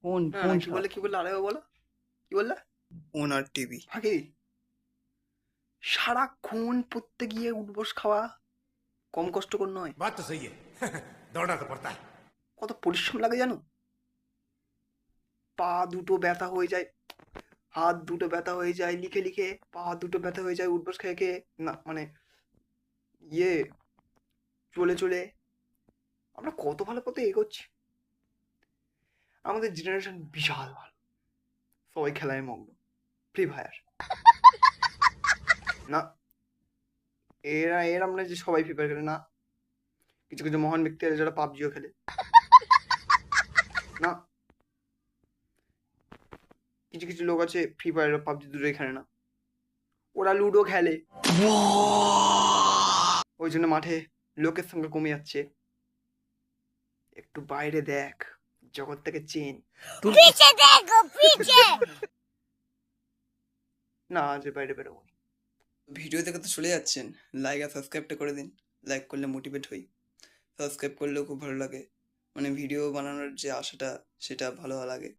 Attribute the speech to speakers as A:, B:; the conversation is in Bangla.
A: ফোন
B: না
A: ফোন
B: না, কি বললে আরেকবার বলো, কি বললে?
C: ফোন আর টিভি।
B: ফাঁকি সারাক্ষণ পড়তে গিয়ে উঠবস খাওয়া কম কষ্টকর নয়।
D: बात तो सही है दौड़ना तो पड़ता है।
B: কত পরিশ্রম লাগে জানো? পা দুটো ব্যথা হয়ে যায়, হাত দুটো ব্যথা হয়ে যায় লিখে লিখে, পা দুটো ব্যথা হয়ে যায় উঠবস খেয়ে খেয়ে, না মানে ইয়ে চলে চলে। আমরা কত ভালো পথে এগোচ্ছি। আমাদের জেনারেশন বিশাল ভালো, সবাই খেলায় মগ্ন। ফ্রি ফায়ার না, এরা আমরা যে সবাই ফ্রি ফায়ার খেলে না, কিছু কিছু মহান ব্যক্তি আছে যারা পাবজিও খেলে না, কিছু কিছু লোক আছে ফ্রি ফায়ার আর পাবজি দুটোই খেলে না, ওরা লুডো খেলে। ওই জন্য মাঠে লোকের সংখ্যা কমে যাচ্ছে। একটু বাইরে দেখ, জগৎ থেকে চেন।
E: पीछे देखो पीछे।
B: না, আজ বাইরে বেরোবো না।
C: ভিডিও দেখে তো চলে যাচ্ছেন, লাইক আর সাবস্ক্রাইবটা করে দিন। লাইক করলে মোটিভেট হই, সাবস্ক্রাইব করলেও খুব ভালো লাগে, মানে ভিডিও বানানোর যে আশাটা সেটা ভালো লাগে।